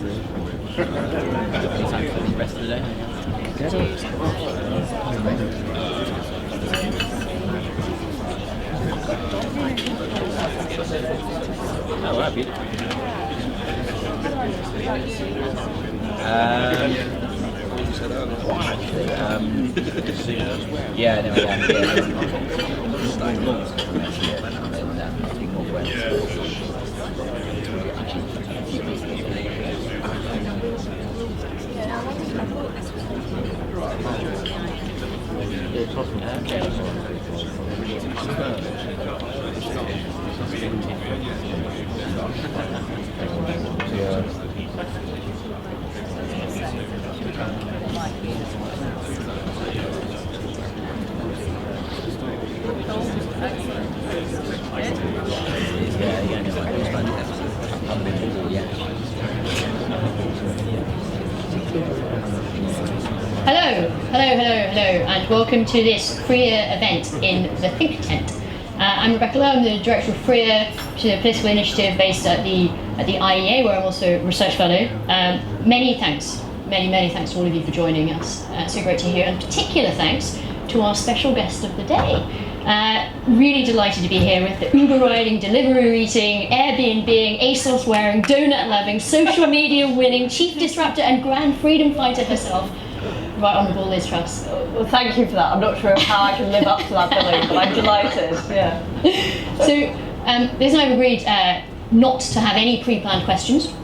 Any time for the rest of the day? Oh, wow, beautiful. Yeah, no, Hello, and welcome to this Freer event in the Think Tent. I'm Rebecca Lowe, I'm the Director of Freer, which is a political initiative based at the IEA, where I'm also a research fellow. Many thanks to all of you for joining us. So great to hear, and particular thanks to our special guest of the day. Really delighted to be here with the Uber riding, Deliveroo eating, Airbnb-ing, ASOS wearing, donut loving, social media winning, chief disruptor and grand freedom fighter herself, Right Honourable Liz Truss. Well, thank you for that. I'm not sure how I can live up to that billing, but I'm delighted. Yeah. So Liz and I have agreed not to have any pre-planned questions,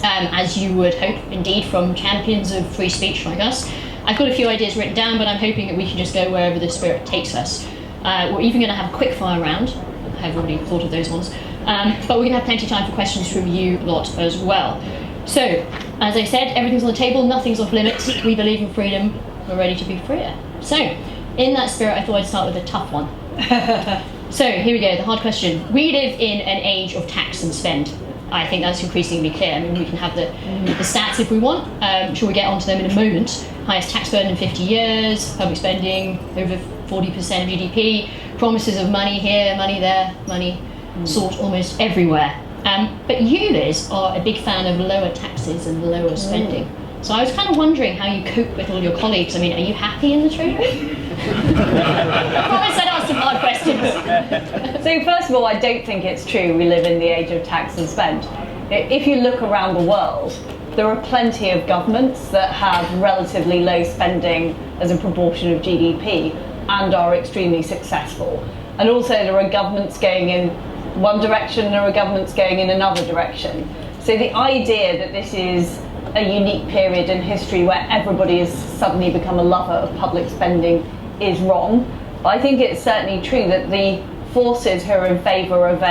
as you would hope, indeed, from champions of free speech like us. I've got a few ideas written down, but I'm hoping that we can just go wherever the spirit takes us. We're even going to have a quick fire round. I've already thought of those ones. But we're going to have plenty of time for questions from you lot as well. So, as I said, everything's on the table, nothing's off limits. We believe in freedom, we're ready to be freer. So, in that spirit, I thought I'd start with a tough one. So, here we go, the hard question. We live in an age of tax and spend. I think that's increasingly clear. I mean, we can have the stats if we want. I'm sure we get onto them in a moment. Highest tax burden in 50 years, public spending over 40% of GDP, promises of money here, money there, money sought almost everywhere. But you, Liz, are a big fan of lower taxes and lower spending. So I was kind of wondering how you cope with all your colleagues. I mean, are you happy in the Treasury? I promise I'd ask some hard questions. So first of all, I don't think it's true we live in the age of tax and spend. If you look around the world, there are plenty of governments that have relatively low spending as a proportion of GDP and are extremely successful. And also there are governments going in one direction, there are governments going in another direction. So the idea that this is a unique period in history where everybody has suddenly become a lover of public spending is wrong. But I think it's certainly true that the forces who are in favour of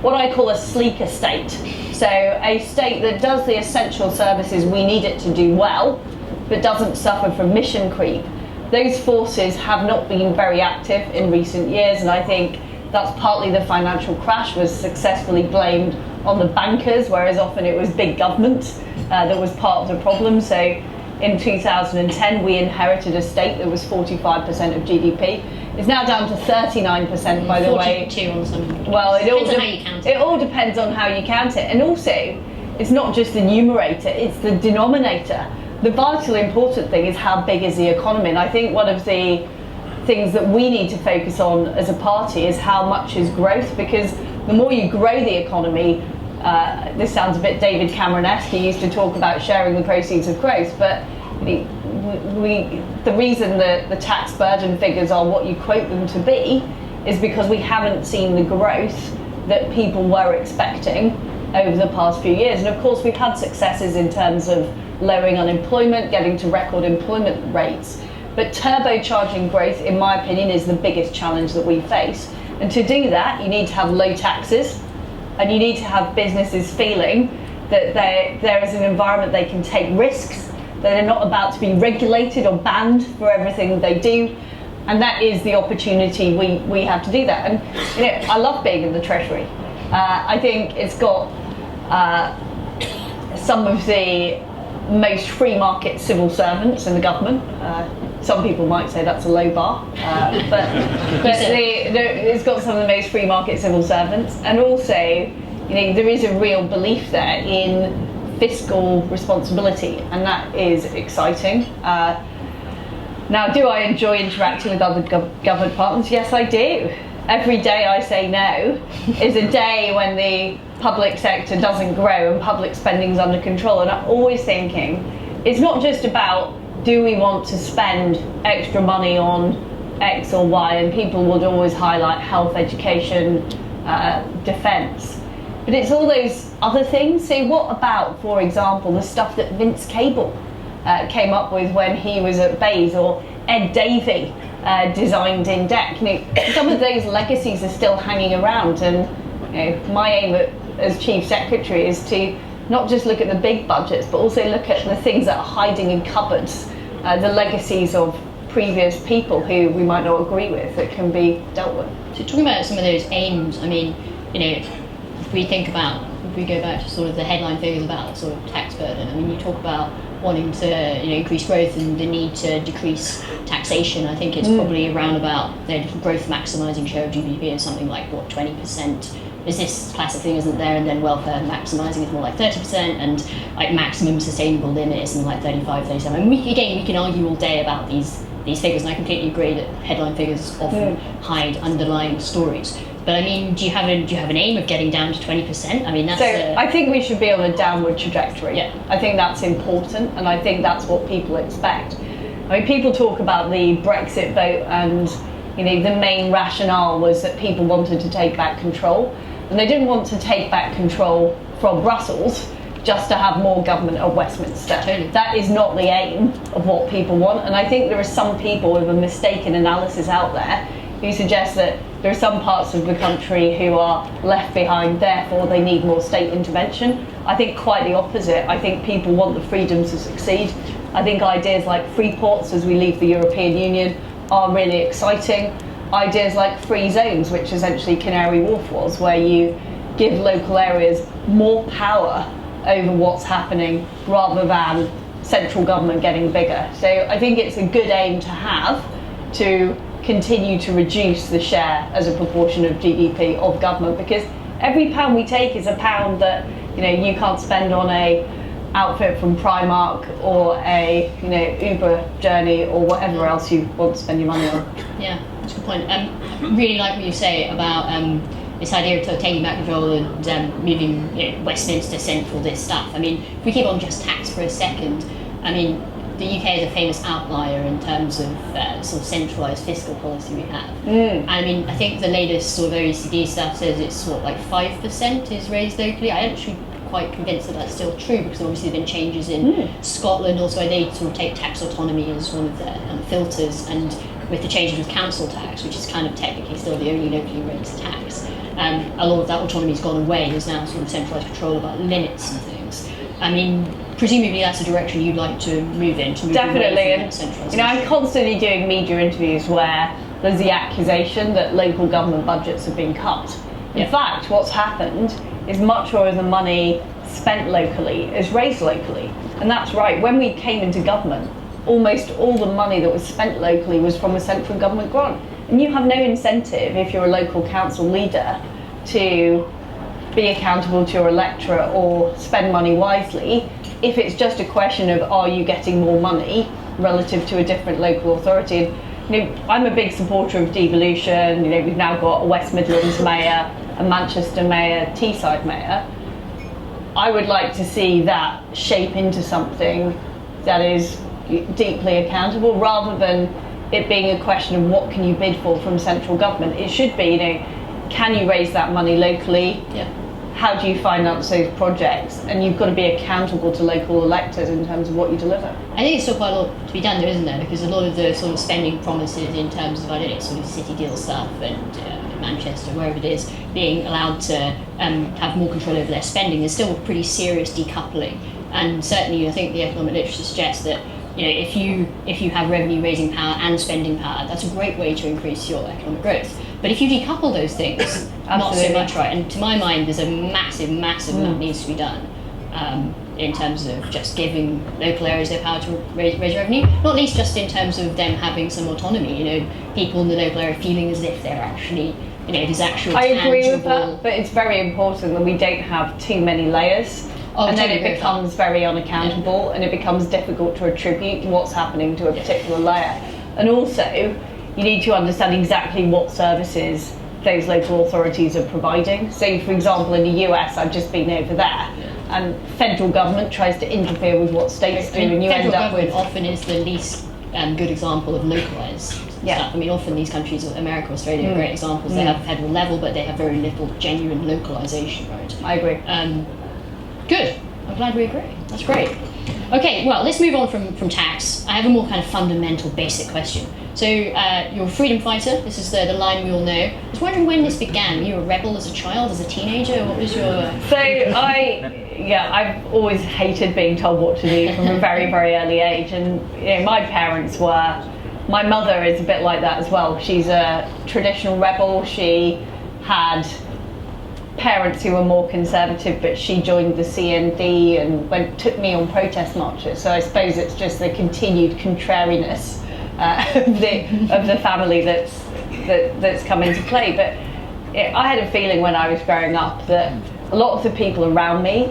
what I call a sleeker state, so a state that does the essential services we need it to do well, but doesn't suffer from mission creep, those forces have not been very active in recent years, and I think that's partly the financial crash was successfully blamed on the bankers, whereas often it was big government that was part of the problem. So in 2010, we inherited a state that was 45% of GDP. It's now down to 39%, by the way. 42 on some. Well, it all depends on how you count it. And also, it's not just the numerator, it's the denominator. The vitally important thing is how big is the economy. And I think one of the things that we need to focus on as a party is how much is growth, because the more you grow the economy, this sounds a bit David Cameron-esque, he used to talk about sharing the proceeds of growth, but the reason that the tax burden figures are what you quote them to be is because we haven't seen the growth that people were expecting over the past few years. And of course we've had successes in terms of lowering unemployment, getting to record employment rates, but turbocharging growth, in my opinion, is the biggest challenge that we face. And to do that, you need to have low taxes, and you need to have businesses feeling that there is an environment they can take risks, that they're not about to be regulated or banned for everything they do. And that is the opportunity we have to do that. And I love being in the Treasury. I think it's got some of the most free market civil servants in the government. Some people might say that's a low bar, but it's got some of the most free market civil servants, and also, there is a real belief there in fiscal responsibility, and that is exciting. Now, do I enjoy interacting with other government partners? Yes, I do. Every day I say no is a day when the public sector doesn't grow and public spending's under control. And I'm always thinking, it's not just about, do we want to spend extra money on X or Y? And people would always highlight health, education, defence. But it's all those other things. So what about, for example, the stuff that Vince Cable came up with when he was at Bayes, or Ed Davey designed in DEC? Some of those legacies are still hanging around, and my aim as Chief Secretary is to not just look at the big budgets, but also look at the things that are hiding in cupboards, the legacies of previous people who we might not agree with, that can be dealt with. So talking about some of those aims, I mean, if we go back to sort of the headline figures about sort of tax burden, I mean, you talk about wanting to increase growth and the need to decrease taxation. I think it's probably around about growth maximising share of GDP is something like 20%. Is this classic thing isn't there, and then welfare maximising is more like 30%, and like maximum sustainable limit is something like 35, 37. And we can argue all day about these figures, and I completely agree that headline figures often hide underlying stories. But I mean, do you have an aim of getting down to 20%? I mean, that's. So I think we should be on a downward trajectory. Yeah. I think that's important, and I think that's what people expect. I mean, people talk about the Brexit vote, and the main rationale was that people wanted to take back control, and they didn't want to take back control from Brussels just to have more government at Westminster. Totally. That is not the aim of what people want, and I think there are some people with a mistaken analysis out there who suggest that there are some parts of the country who are left behind, therefore they need more state intervention. I think quite the opposite. I think people want the freedom to succeed. I think ideas like free ports as we leave the European Union are really exciting. Ideas like free zones, which essentially Canary Wharf was, where you give local areas more power over what's happening rather than central government getting bigger. So I think it's a good aim to have, to continue to reduce the share as a proportion of GDP of government, because every pound we take is a pound that you can't spend on a outfit from Primark or a Uber journey or whatever else you want to spend your money on. Yeah, that's a good point. Really like what you say about this idea of taking back control and moving Westminster central, this stuff. I mean, if we keep on just tax for a second, I mean, the UK is a famous outlier in terms of sort of centralised fiscal policy we have. I mean, I think the latest sort of OECD stuff says it's sort of like 5% is raised locally. I'm actually quite convinced that that's still true, because obviously there have been changes in Scotland. Also, they sort of take tax autonomy as one of their filters, and with the changes with council tax, which is kind of technically still the only locally raised tax, a lot of that autonomy's gone away. There's now sort of centralised control about limits and things. I mean, presumably that's a direction you'd like to move in, to move Definitely. away from that centralisation. I'm constantly doing media interviews where there's the accusation that local government budgets have been cut. In fact, what's happened is much more of the money spent locally is raised locally. And that's right. When we came into government, almost all the money that was spent locally was from a central government grant. And you have no incentive, if you're a local council leader, to be accountable to your electorate or spend money wisely if it's just a question of, are you getting more money relative to a different local authority? And, I'm a big supporter of devolution. We've now got a West Midlands mayor, a Manchester mayor, Teesside mayor. I would like to see that shape into something that is deeply accountable, rather than it being a question of what can you bid for from central government. It should be, can you raise that money locally? Yeah. How do you finance those projects? And you've got to be accountable to local electors in terms of what you deliver. I think it's still quite a lot to be done, though, isn't there? Because a lot of the sort of spending promises in terms of, sort of city deal stuff and Manchester, wherever it is, being allowed to have more control over their spending, there's still a pretty serious decoupling. And certainly I think the economic literature suggests that if you have revenue raising power and spending power, that's a great way to increase your economic growth. But if you decouple those things, not so much, right? And to my mind, there's a massive amount needs to be done in terms of just giving local areas their power to raise revenue, not least just in terms of them having some autonomy. People in the local area feeling as if they're actually, there's actual. I agree with that, but it's very important that we don't have too many layers. and then totally it agree with becomes very unaccountable, and it becomes difficult to attribute what's happening to a particular layer. And also, you need to understand exactly what services those local authorities are providing. So, for example, in the US, I've just been over there, and federal government tries to interfere with what states do, and you federal end up government with... often is the least good example of localised stuff. I mean, often these countries, America, Australia, are great examples. They have federal level, but they have very little genuine localisation, right? I agree. Good. I'm glad we agree. That's great. Okay, well, let's move on from tax. I have a more kind of fundamental, basic question. So, you're a freedom fighter. This is the line we all know. I was wondering when this began. Were you a rebel as a child, as a teenager? What was your... So I've always hated being told what to do from a very, very early age. And my parents were... My mother is a bit like that as well. She's a traditional rebel. She had parents who were more conservative, but she joined the CND and took me on protest marches. So I suppose it's just the continued contrariness of the family that's come into play. But I had a feeling when I was growing up that a lot of the people around me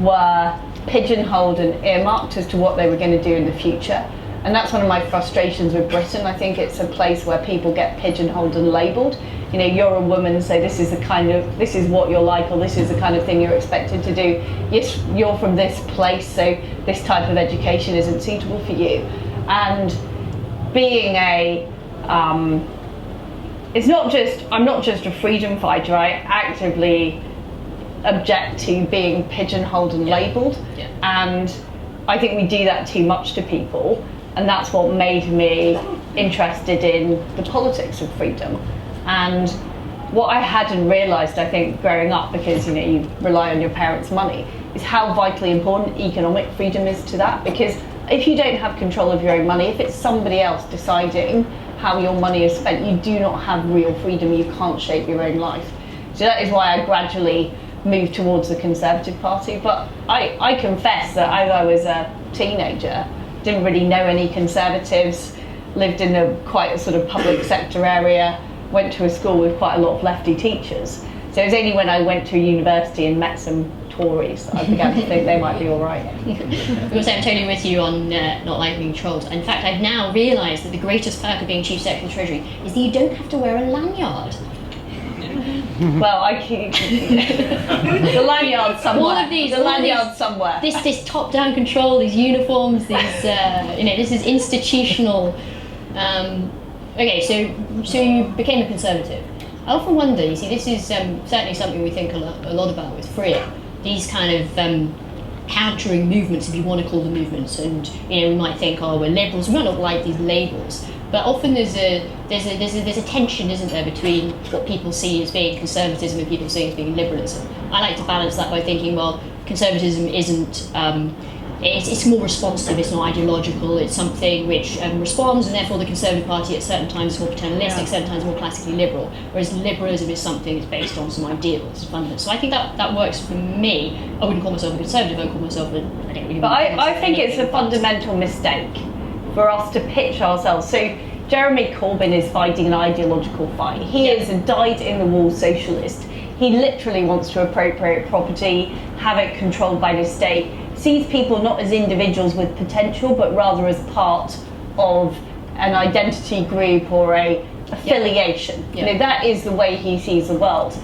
were pigeonholed and earmarked as to what they were going to do in the future. And that's one of my frustrations with Britain. I think it's a place where people get pigeonholed and labelled. You're a woman, so this is what you're like, or this is the kind of thing you're expected to do. Yes, you're from this place, so this type of education isn't suitable for you. And being I'm not just a freedom fighter. I actively object to being pigeonholed and labelled. And I think we do that too much to people. And that's what made me interested in the politics of freedom. And what I hadn't realised, I think, growing up, because you rely on your parents' money, is how vitally important economic freedom is to that. Because if you don't have control of your own money, if it's somebody else deciding how your money is spent, you do not have real freedom. You can't shape your own life. So that is why I gradually moved towards the Conservative Party. But I confess that as I was a teenager, didn't really know any Conservatives, lived in quite a sort of public sector area, went to a school with quite a lot of lefty teachers. So it was only when I went to university and met some Tories that I began to think they might be all right. Because I'm totally with you on not liking being trolled. In fact, I've now realised that the greatest perk of being Chief Secretary of the Treasury is that you don't have to wear a lanyard. Well, I keep the lanyard somewhere. All of these, the lanyard somewhere. This top-down control, these uniforms, these this is institutional. Okay, so you became a Conservative. I often wonder. You see, this is certainly something we think a lot about with Freer. These kind of countering movements, if you want to call them movements, and we might think, oh, we're liberals. We might not like these labels. But often there's a tension, isn't there, between what people see as being conservatism and people see as being liberalism. I like to balance that by thinking, well, conservatism isn't, it's more responsive, it's not ideological, it's something which responds, and therefore the Conservative Party at certain times is more paternalistic, certain times more classically liberal, whereas liberalism is something that's based on some ideals, fundamental. So I think that works for me. I wouldn't call myself a conservative, I would call myself I don't really. But I think it's a fundamental mistake for us to pitch ourselves. So Jeremy Corbyn is fighting an ideological fight. He is a dyed-in-the-wool socialist. He literally wants to appropriate property, have it controlled by the state, sees people not as individuals with potential, but rather as part of an identity group or a affiliation. That is the way he sees the world.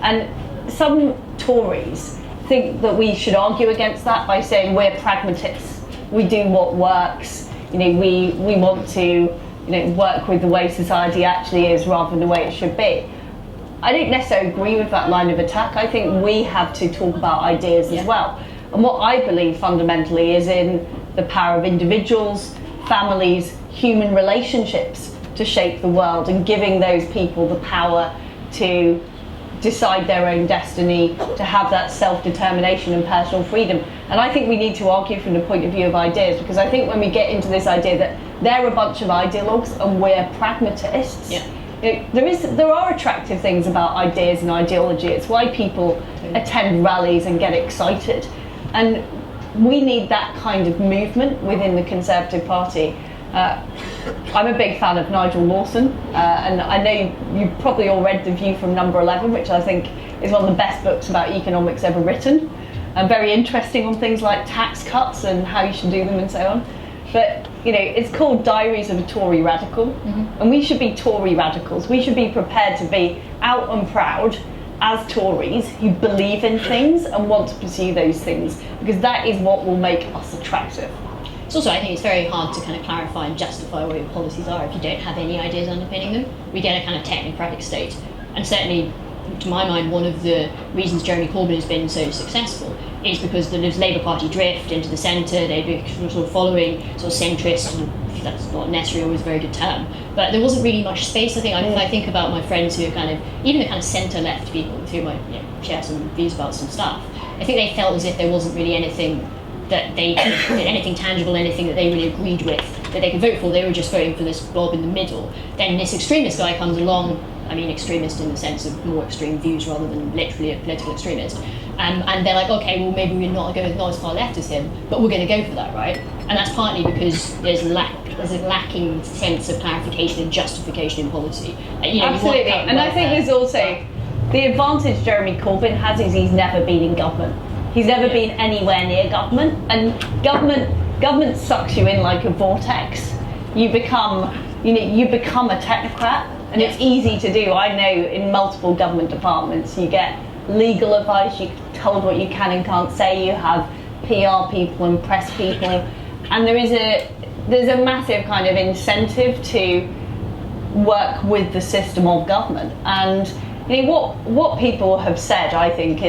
And some Tories think that we should argue against that by saying we're pragmatists. We do what works. We want to work with the way society actually is rather than the way it should be. I don't necessarily agree with that line of attack. I think we have to talk about ideas as well. And what I believe fundamentally is in the power of individuals, families, human relationships to shape the world, and giving those people the power to decide their own destiny, to have that self-determination and personal freedom. And I think we need to argue from the point of view of ideas, because I think when we get into this idea that they're a bunch of ideologues and we're pragmatists, there are attractive things about ideas and ideology. It's why people attend rallies and get excited. And we need that kind of movement within the Conservative Party. I'm a big fan of Nigel Lawson, and I know you've probably all read The View from Number 11, which I think is one of the best books about economics ever written. and very interesting on things like tax cuts and how you should do them and so on. But it's called Diaries of a Tory Radical, and we should be Tory radicals. We should be prepared to be out and proud as Tories who believe in things and want to pursue those things, because that is what will make us attractive. It's also, I think it's very hard to kind of clarify and justify what your policies are if you don't have any ideas underpinning them. We get a kind of technocratic state, and certainly, to my mind, one of the reasons Jeremy Corbyn has been so successful is because the Labour Party drift into the centre. They've been sort of following sort of centrists. That's not necessarily always a very good term, but there wasn't really much space. I think about my friends who are kind of, even the kind of centre-left people with whom I share some views about some stuff. I think they felt as if there wasn't really anything that they anything tangible, anything that they really agreed with, that they could vote for. They were just voting for this blob in the middle. Then this extremist guy comes along. I mean, extremist in the sense of more extreme views rather than literally a political extremist. And they're like, okay, well, maybe we're not as far left as him, but we're going to go for that, right? And that's partly because there's a lacking sense of clarification and justification in policy. Absolutely, and I think there's also the advantage Jeremy Corbyn has is he's never been in government. He's never been anywhere near government, and government sucks you in like a vortex. You become a technocrat. And it's easy to do. I know in multiple government departments you get legal advice, you're told what you can and can't say, you have PR people and press people, and there's a massive kind of incentive to work with the system of government. And what people have said, I think,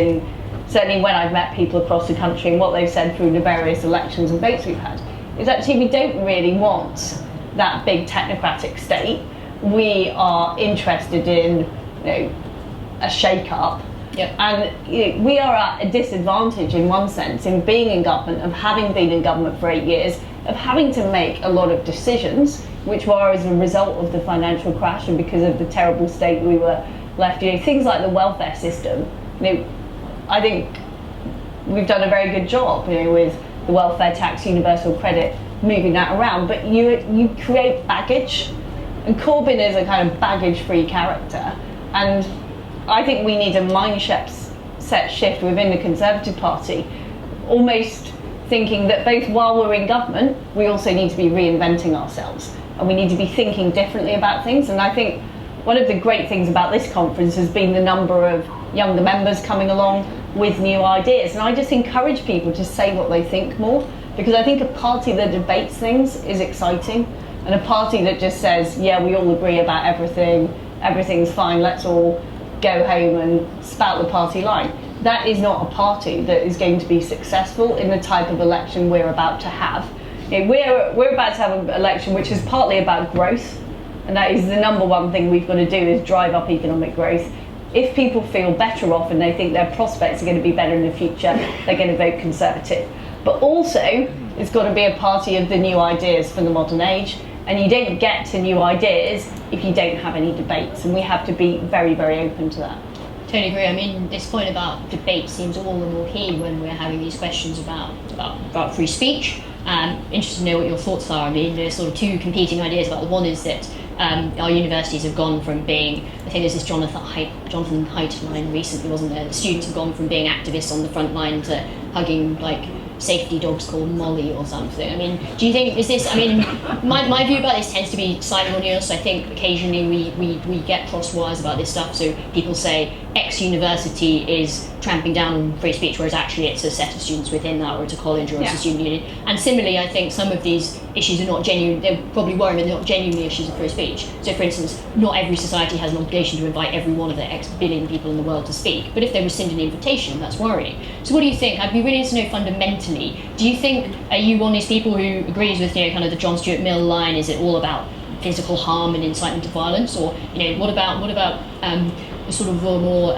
certainly when I've met people across the country and what they've said through the various elections and votes we've had, is actually we don't really want that big technocratic state. We are interested in a shake-up, and we are at a disadvantage in one sense in being in government, of having been in government for 8 years, of having to make a lot of decisions which were as a result of the financial crash and because of the terrible state we were left. Things like the welfare system. I think we've done a very good job with the welfare tax, universal credit, moving that around, but you create baggage. And Corbyn is a kind of baggage-free character, and I think we need a mindset shift within the Conservative Party, almost thinking that both while we're in government, we also need to be reinventing ourselves, and we need to be thinking differently about things. And I think one of the great things about this conference has been the number of younger members coming along with new ideas, and I just encourage people to say what they think more, because I think a party that debates things is exciting. And a party that just says, yeah, we all agree about everything, everything's fine, let's all go home and spout the party line. That is not a party that is going to be successful in the type of election we're about to have. We're about to have an election which is partly about growth, and that is the number one thing we've got to do, is drive up economic growth. If people feel better off and they think their prospects are going to be better in the future, they're going to vote Conservative. But also, it's got to be a party of the new ideas for the modern age. And you don't get to new ideas if you don't have any debates, and we have to be very, very open to that. Totally agree. I mean, this point about debate seems all the more key when we're having these questions about free speech. Interested to know what your thoughts are. I mean, there's sort of two competing ideas about the one is that our universities have gone from being, I think there's this Jonathan Haidt line recently, wasn't there? The students have gone from being activists on the front line to hugging safety dogs called Molly or something. I mean, do you think, my view about this tends to be slightly more nuanced. I think occasionally we get cross wires about this stuff, so people say X university is tramping down on free speech, whereas actually it's a set of students within that, or it's a college, or it's a student union. And similarly, I think some of these issues are not genuine, they're probably worrying, but they're not genuinely issues of free speech. So for instance, not every society has an obligation to invite every one of the X billion people in the world to speak, but if they rescind an invitation, that's worrying. So what do you think? I'd be really interested to know fundamentally, do you think, are you one of these people who agrees with kind of the John Stuart Mill line, is it all about physical harm and incitement to violence, or what about sort of more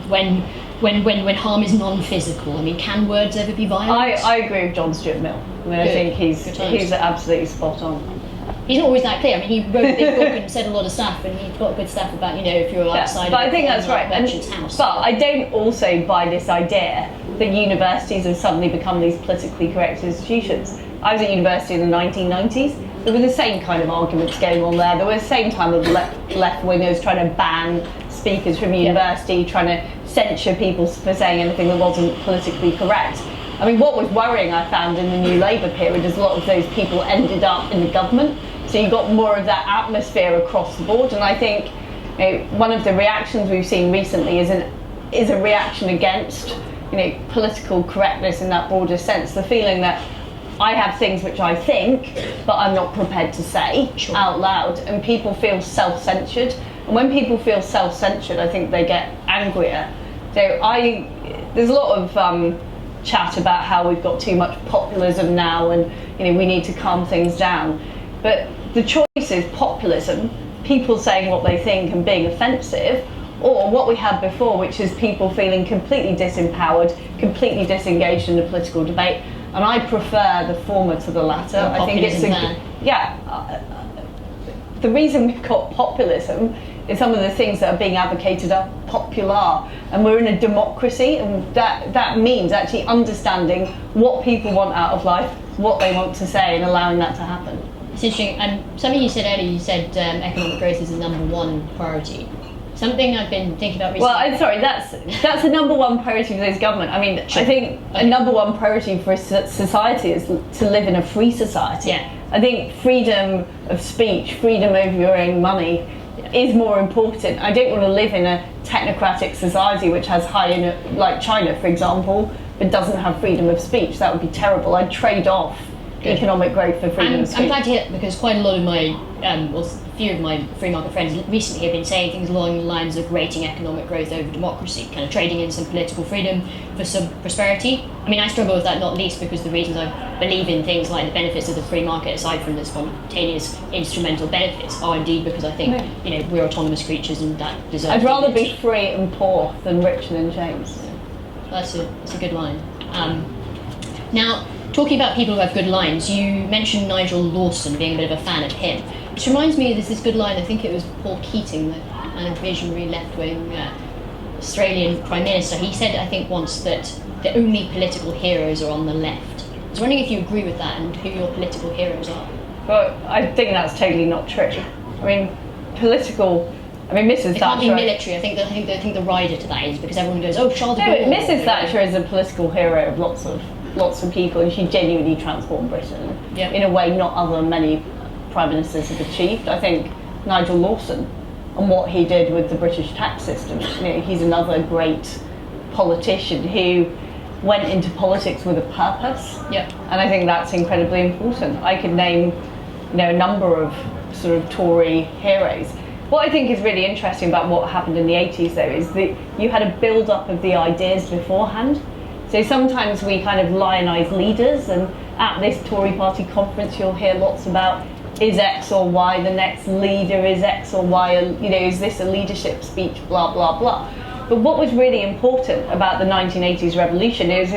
when harm is non-physical? I mean, can words ever be violent? I agree with John Stuart Mill. I think he's absolutely spot on. He's not always that clear. I mean, he wrote a big book and said a lot of stuff, and he's got good stuff about if you're outside. But I think that's right. House. But I don't also buy this idea that universities have suddenly become these politically correct institutions. I was at university in the 1990s. There were the same kind of arguments going on there. There were the same time of left-wingers trying to ban speakers from university, trying to censure people for saying anything that wasn't politically correct. I mean, what was worrying, I found, in the New Labour period is a lot of those people ended up in the government. So you got more of that atmosphere across the board. And I think one of the reactions we've seen recently is a reaction against political correctness in that broader sense. The feeling that I have things which I think, but I'm not prepared to say out loud. And people feel self-censured. And when people feel self-censured, I think they get angrier. So there's a lot of chat about how we've got too much populism now and we need to calm things down. But the choice is populism, people saying what they think and being offensive, or what we had before, which is people feeling completely disempowered, completely disengaged in the political debate. And I prefer the former to the latter. I think it's the reason we've got populism is some of the things that are being advocated are popular, and we're in a democracy, and that means actually understanding what people want out of life, what they want to say, and allowing that to happen. It's interesting. Something you said earlier, you said economic growth is the number one priority. Something I've been thinking about recently. Well, I'm sorry, that's the number one priority for this government. I mean, I think a number one priority for society is to live in a free society. Yeah. I think freedom of speech, freedom over your own money is more important. I don't want to live in a technocratic society which has like China, for example, but doesn't have freedom of speech. That would be terrible. I'd trade off economic growth for freedom of speech. I'm glad to hear that, because quite a lot of my, a few of my free market friends recently have been saying things along the lines of rating economic growth over democracy, kind of trading in some political freedom for some prosperity. I mean, I struggle with that not least because the reasons I believe in things like the benefits of the free market, aside from the spontaneous instrumental benefits, are indeed because I think we're autonomous creatures and that deserves. I'd rather be free and poor than rich and in chains. Yeah. That's a good line. Now, talking about people who have good lines, you mentioned Nigel Lawson, being a bit of a fan of him. Which reminds me, there's this good line, I think it was Paul Keating, the kind of visionary left-wing Australian Prime Minister. He said, I think once, that the only political heroes are on the left. I was wondering if you agree with that and who your political heroes are. Well, I think that's totally not true. I mean, Mrs. Thatcher... It can't be military. I think the rider to that is because everyone goes, oh, Charles de Gaulle. No, but Mrs. Thatcher is a political hero of lots of people, and she genuinely transformed Britain in a way not other many prime ministers have achieved. I think Nigel Lawson and what he did with the British tax system, he's another great politician who went into politics with a purpose. And I think that's incredibly important. I could name a number of sort of Tory heroes. What I think is really interesting about what happened in the 80s though is that you had a build-up of the ideas beforehand. So sometimes we kind of lionise leaders, and at this Tory party conference you'll hear lots about, is X or Y the next leader, is X or Y, is this a leadership speech, blah, blah, blah. But what was really important about the 1980s revolution is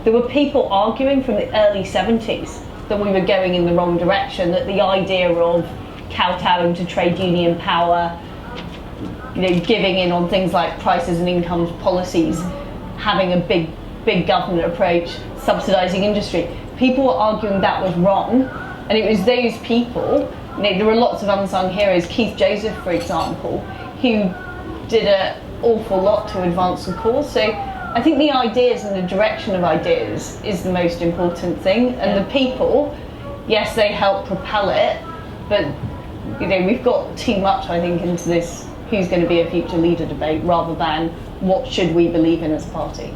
there were people arguing from the early 70s that we were going in the wrong direction, that the idea of kowtowing to trade union power, giving in on things like prices and incomes policies, having a big government approach, subsidising industry. People were arguing that was wrong, and it was those people, there were lots of unsung heroes, Keith Joseph for example, who did an awful lot to advance the cause. So I think the ideas and the direction of ideas is the most important thing, and the people, yes, they help propel it, but we've got too much, I think, into this who's going to be a future leader debate rather than what should we believe in as a party.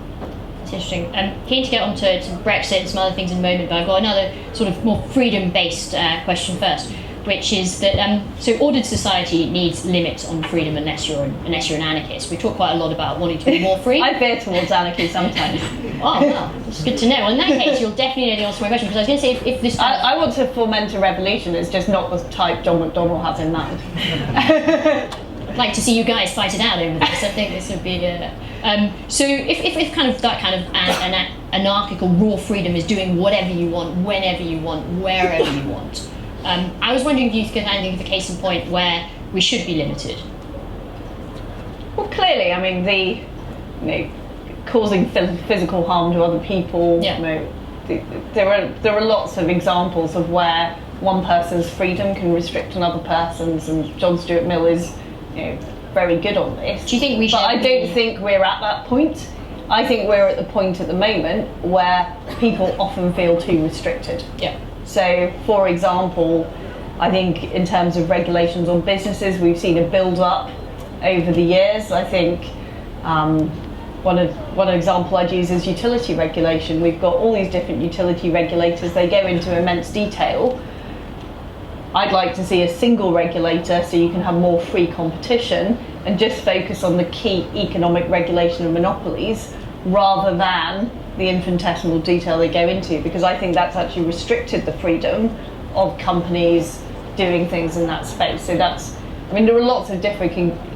It's interesting. I'm keen to get on to Brexit and some other things in a moment, but I've got another sort of more freedom-based question first, which is that so ordered society needs limits on freedom unless you're an anarchist. We talk quite a lot about wanting to be more free. I veer towards anarchy sometimes. Oh, well, that's good to know. Well, in that case, you'll definitely know the answer to my question, because I was going to say if this... I want to foment a revolution. It's just not the type John McDonnell has in mind. I'd like to see you guys fight it out over this. I think this would be so if kind of that kind of an anarchical raw freedom is doing whatever you want, whenever you want, wherever you want, I was wondering if you could think of a case in point where we should be limited. Well, clearly, causing physical harm to other people. There are lots of examples of where one person's freedom can restrict another person's, and John Stuart Mill is very good on this. Do you think we should? But I don't think we're at that point. I think we're at the point at the moment where people often feel too restricted. Yeah. So, for example, I think in terms of regulations on businesses, we've seen a build-up over the years. I think one example I'd use is utility regulation. We've got all these different utility regulators. They go into immense detail. I'd like to see a single regulator so you can have more free competition and just focus on the key economic regulation of monopolies rather than the infinitesimal detail they go into, because I think that's actually restricted the freedom of companies doing things in that space. So that's, I mean, there are lots of different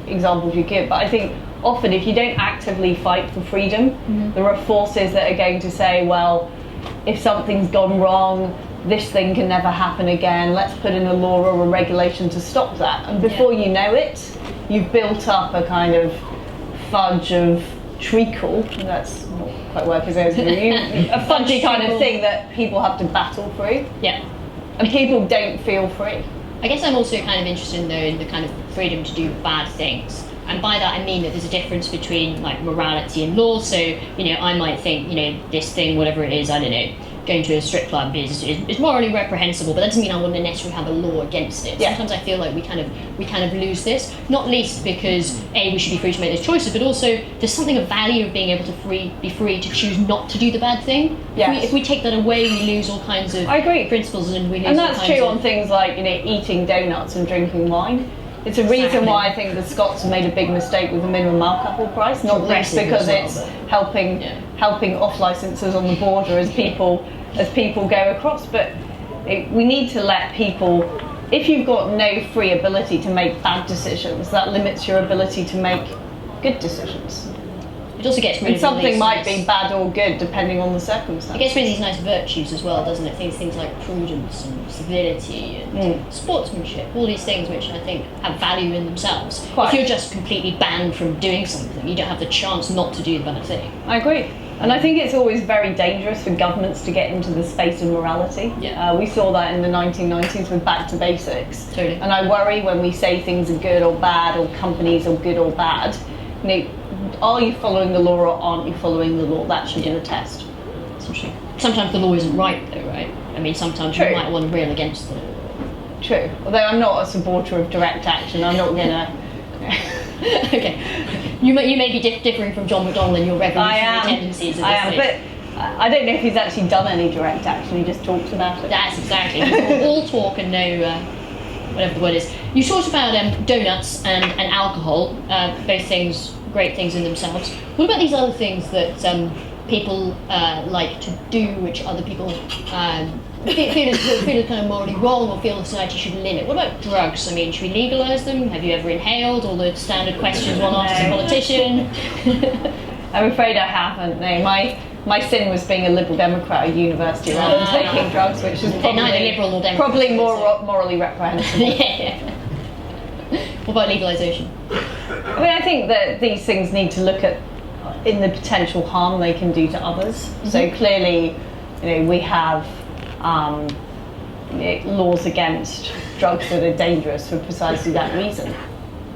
examples you give, but I think often if you don't actively fight for freedom, there are forces that are going to say, well, if something's gone wrong, this thing can never happen again, let's put in a law or a regulation to stop that. And before you know it, you've built up a kind of fudge of treacle, that's not quite work as a fudgy kind of thing that people have to battle through. Yeah. And people don't feel free. I guess I'm also kind of interested though in the kind of freedom to do bad things. And by that I mean that there's a difference between like morality and law. So, I might think, this thing, whatever it is, I don't know, going to a strip club is morally reprehensible, but that doesn't mean I want to necessarily have a law against it. Sometimes I feel like we kind of lose this, not least because we should be free to make those choices, but also there's something of value of being able to be free to choose not to do the bad thing. If we take that away, we lose all kinds of principles, and we lose. And that's true on things like eating donuts and drinking wine. It's a reason why I think the Scots have made a big mistake with the minimum alcohol price, not least because it's helping off licensers on the border as people go across. But we need to let people, if you've got no free ability to make bad decisions, that limits your ability to make good decisions. It also gets rid of something might be bad or good depending on the circumstance. It gets rid of these nice virtues as well, doesn't it? Things like prudence and civility and sportsmanship, all these things which I think have value in themselves. If you're just completely banned from doing something, you don't have the chance not to do the bad thing. I agree. And I think it's always very dangerous for governments to get into the space of morality. We saw that in the 1990s with Back to Basics. Totally. And I worry when we say things are good or bad, or companies are good or bad, are you following the law or aren't you following the law? That should be the test. Sometimes the law isn't right though, right? I mean, sometimes you might want to rail against the law. True. Although I'm not a supporter of direct action, I'm not going to... Okay. You may be differing from John McDonnell in your revolutionary tendencies. I am, but I don't know if he's actually done any direct action, he just talks about it. That's exactly. It's all talk and no... whatever the word is. You talked about donuts and alcohol, both things, great things in themselves. What about these other things that people like to do, which other people feel kind of morally wrong or feel society should limit? What about drugs? I mean, should we legalise them? Have you ever inhaled? All the standard questions one asks a politician. I'm afraid I haven't. No, my sin was being a Liberal Democrat at university rather than taking drugs, which is probably more morally reprehensible. What about legalisation? I mean, I think that these things need to look at in the potential harm they can do to others. So clearly, we have laws against drugs that are dangerous for precisely that reason.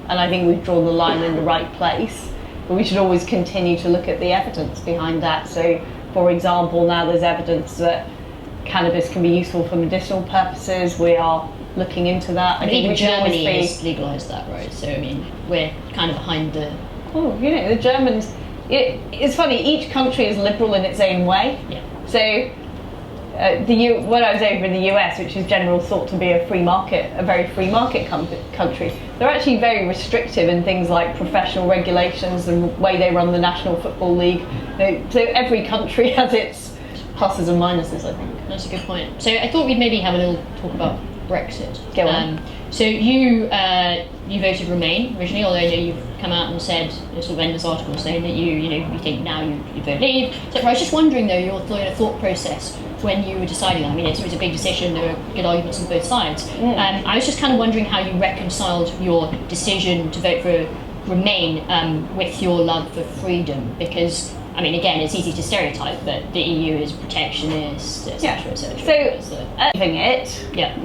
And I think we've drawn the line in the right place. But we should always continue to look at the evidence behind that. So, for example, now there's evidence that cannabis can be useful for medicinal purposes. We are looking into that. I think even Germany has legalised that, right? So, I mean, we're kind of behind the... Oh, the Germans... It's funny, each country is liberal in its own way. So, when I was over in the US, which is generally thought to be a very free market country, they're actually very restrictive in things like professional regulations and the way they run the National Football League. So every country has its pluses and minuses, I think. That's a good point. So I thought we'd maybe have a little talk about Brexit. Go on. So you voted Remain originally, although I know you've come out and said, sort of end this article saying that you think now you vote Leave. So I was just wondering though your thought process when you were deciding that. I mean, it was a big decision. There were good arguments on both sides. I was just kind of wondering how you reconciled your decision to vote for Remain with your love for freedom, because I mean, again, it's easy to stereotype, but the EU is protectionist, etc., etc. So, leaving it,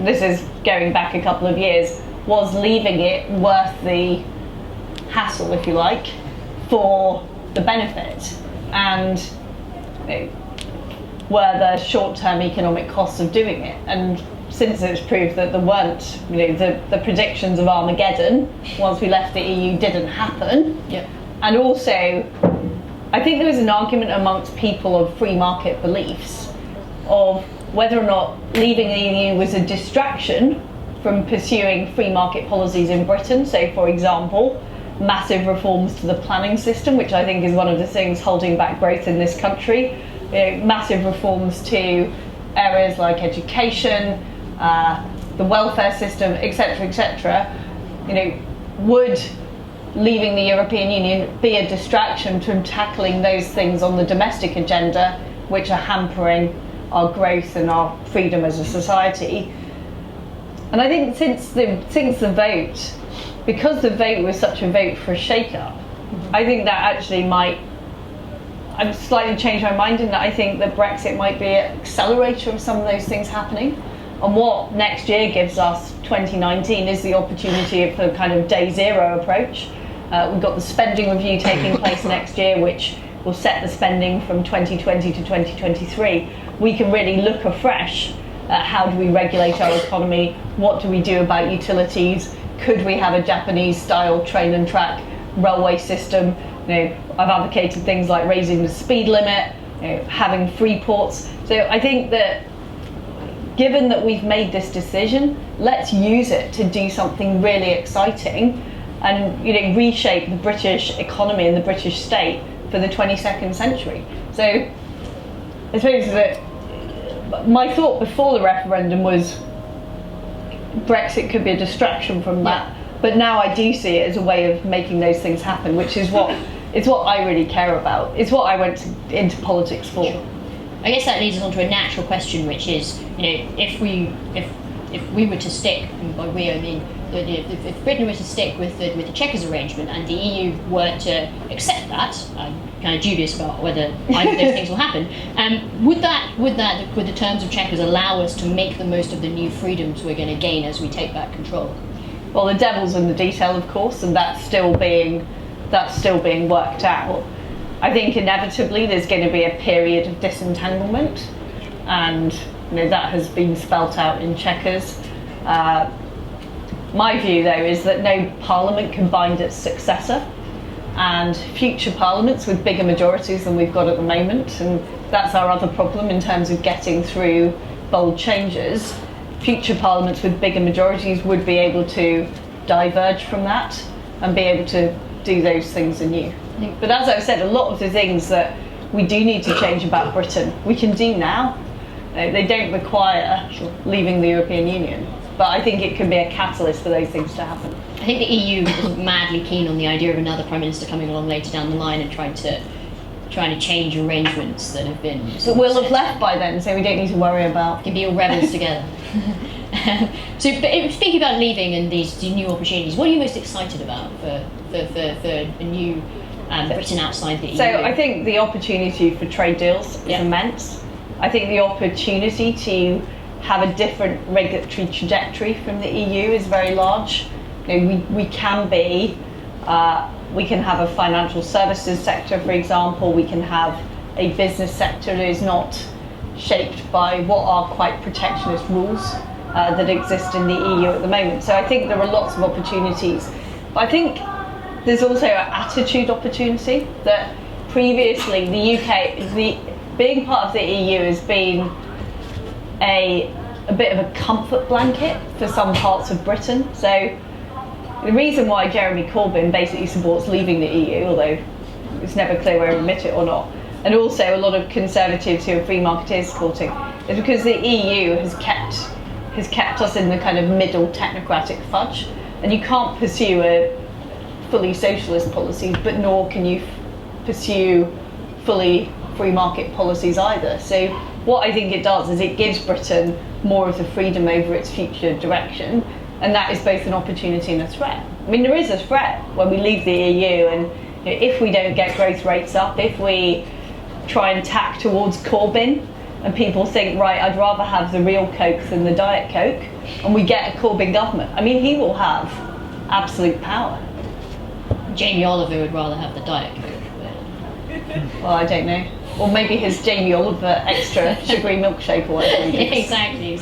this is going back a couple of years, was leaving it worth the hassle, if you like, for the benefit, and were the short-term economic costs of doing it. And since it's proved that there weren't, the predictions of Armageddon once we left the EU didn't happen. Yep. And also, I think there was an argument amongst people of free market beliefs of whether or not leaving the EU was a distraction from pursuing free market policies in Britain. So, for example, massive reforms to the planning system, which I think is one of the things holding back growth in this country. Massive reforms to areas like education, the welfare system, etc., etc. Would leaving the European Union be a distraction from tackling those things on the domestic agenda, which are hampering our growth and our freedom as a society? And I think since the vote, because the vote was such a vote for a shake-up, I think that actually might. I've slightly changed my mind in that I think that Brexit might be an accelerator of some of those things happening. And what next year gives us, 2019, is the opportunity for a kind of day zero approach. We've got the spending review taking place next year, which will set the spending from 2020 to 2023. We can really look afresh at how do we regulate our economy, what do we do about utilities, could we have a Japanese-style train and track railway system? I've advocated things like raising the speed limit, having free ports. So I think that given that we've made this decision, let's use it to do something really exciting and reshape the British economy and the British state for the 22nd century. So I suppose that my thought before the referendum was Brexit could be a distraction from that. Yeah. But now I do see it as a way of making those things happen, which is what I really care about. It's what I went into politics for. Sure. I guess that leads us on to a natural question, which is, if we were to stick, and by we I mean, if Britain were to stick with the Chequers arrangement and the EU were to accept that, I'm kind of dubious about whether either of those things will happen. Would the terms of Chequers allow us to make the most of the new freedoms we're going to gain as we take back control? Well, the devil's in the detail, of course, and that's still being worked out. I think inevitably there's going to be a period of disentanglement, and that has been spelt out in Chequers. My view, though, is that no parliament can bind its successor, and future parliaments with bigger majorities than we've got at the moment, and that's our other problem in terms of getting through bold changes. Future parliaments with bigger majorities would be able to diverge from that and be able to do those things anew. But as I've said, a lot of the things that we do need to change about Britain, we can do now. They don't require leaving the European Union. But I think it can be a catalyst for those things to happen. I think the EU is madly keen on the idea of another Prime Minister coming along later down the line and trying to change arrangements that have been... But we'll have left by then, so we don't need to worry about... Can be all rebels together. So thinking about leaving and these new opportunities, what are you most excited about for a new Britain outside the EU? So I think the opportunity for trade deals is immense. I think the opportunity to have a different regulatory trajectory from the EU is very large. We can have a financial services sector, for example. We can have a business sector that is not shaped by what are quite protectionist rules that exist in the EU at the moment. So I think there are lots of opportunities. But I think there's also an attitude opportunity that previously the UK, being part of the EU has been a bit of a comfort blanket for some parts of Britain. So the reason why Jeremy Corbyn basically supports leaving the EU, although it's never clear whether he'll admit it or not, and also a lot of Conservatives who are free marketeers supporting, is because the EU has kept us in the kind of middle technocratic fudge, and you can't pursue a fully socialist policies, but nor can you pursue fully free market policies either. So what I think it does is it gives Britain more of the freedom over its future direction, and that is both an opportunity and a threat. I mean, there is a threat when we leave the EU, and if we don't get growth rates up, if we try and tack towards Corbyn, and people think, right, I'd rather have the real Coke than the Diet Coke, and we get a Corbyn government, I mean, he will have absolute power. Jamie Oliver would rather have the Diet Coke. Well, I don't know. Or maybe his Jamie Oliver extra sugary milkshake or whatever. Exactly.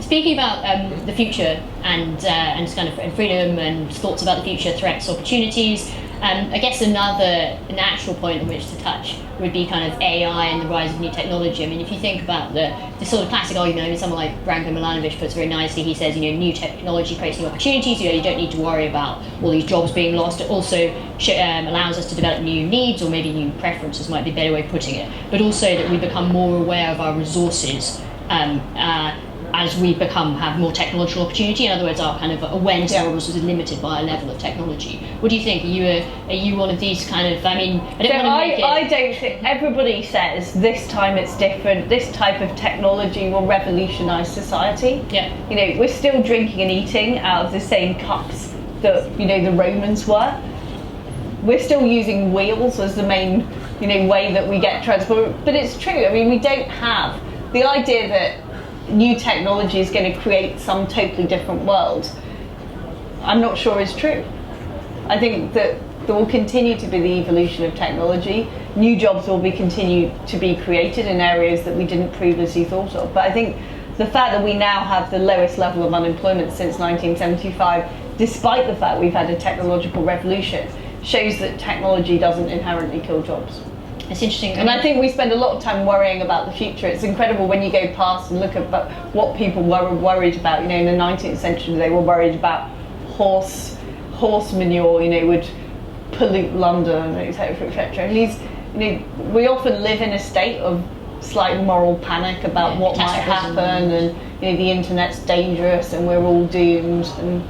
Speaking about the future and kind of freedom and thoughts about the future, threats, opportunities. I guess another natural point on which to touch would be kind of AI and the rise of new technology. I mean, if you think about the sort of classic argument, I mean, someone like Branko Milanovic puts very nicely. He says, new technology creates new opportunities. You don't need to worry about all these jobs being lost. It also allows us to develop new needs or maybe new preferences, might be a better way of putting it. But also that we become more aware of our resources as we have more technological opportunity. In other words, our kind of awareness of our resources is limited by a level of technology. What do you think? Are you one of these kind of? I mean, I don't think everybody says this time it's different. This type of technology will revolutionise society. Yeah. We're still drinking and eating out of the same cups that the Romans were. We're still using wheels as the main way that we get transport. But it's true. I mean, we don't have the idea that new technology is going to create some totally different world. I'm not sure is true. I think that there will continue to be the evolution of technology. New jobs will continue to be created in areas that we didn't previously thought of. But I think the fact that we now have the lowest level of unemployment since 1975, despite the fact we've had a technological revolution, shows that technology doesn't inherently kill jobs. It's interesting. And I think we spend a lot of time worrying about the future. It's incredible when you go past and look at what people were worried about. In the 19th century, they were worried about horse manure, would pollute London, etc., etc. And we often live in a state of slight moral panic about what might happen, and the internet's dangerous and we're all doomed. And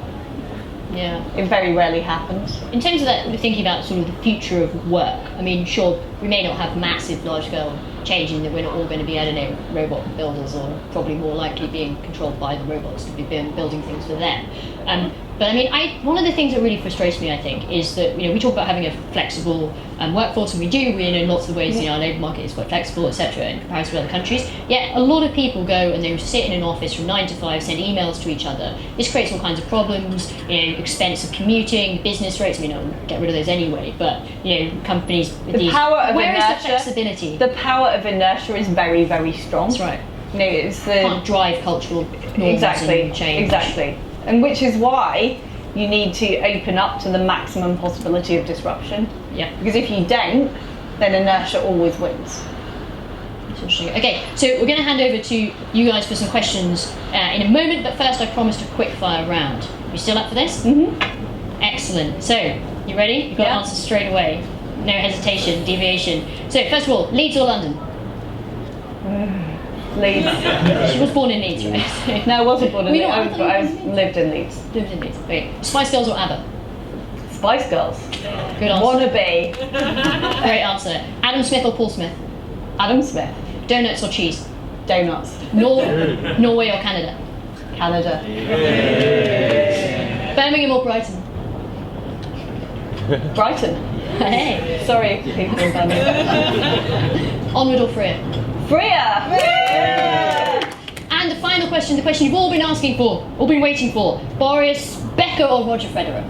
it very rarely happens. In terms of that, we're thinking about sort of the future of work. I mean, sure, we may not have massive, large-scale change in that we're not all going to be, robot builders, or probably more likely being controlled by the robots to be building things for them. But I mean, one of the things that really frustrates me, I think, is that we talk about having a flexible workforce, and we do. We in lots of ways, our labour market is quite flexible, etc. in comparison with other countries. Yet a lot of people go and they sit in an office from 9 to 5, send emails to each other. This creates all kinds of problems. Expense of commuting, business rates. I mean, I'll get rid of those anyway. But companies with the power of where inertia, is the flexibility? The power of inertia is very, very strong. That's right. It's the can't drive cultural norms and change. Exactly. And which is why you need to open up to the maximum possibility of disruption. Yeah. Because if you don't, then inertia always wins. Interesting. Okay, so we're going to hand over to you guys for some questions in a moment, but first I promised a quick fire round. You still up for this? Mm-hmm. Excellent. So, you ready? You've got to answer straight away. No hesitation, deviation. So, first of all, Leeds or London? Leeds. She was born in Leeds, right? No, I wasn't born in Leeds. I lived in Leeds. Lived in Leeds. Okay. Spice Girls or ABBA? Spice Girls. Good answer. Wannabe. Great answer. Adam Smith or Paul Smith? Adam Smith. Donuts or cheese? Donuts. Norway or Canada? Canada. Birmingham or Brighton? Brighton. Hey. Sorry, people in Birmingham. Onward or Freer? Freer! And the final question, the question you've all been asking for, all been waiting for. Boris Becker or Roger Federer?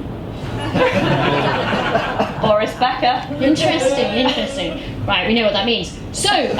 Boris Becker. Interesting. Right, we know what that means. So, over to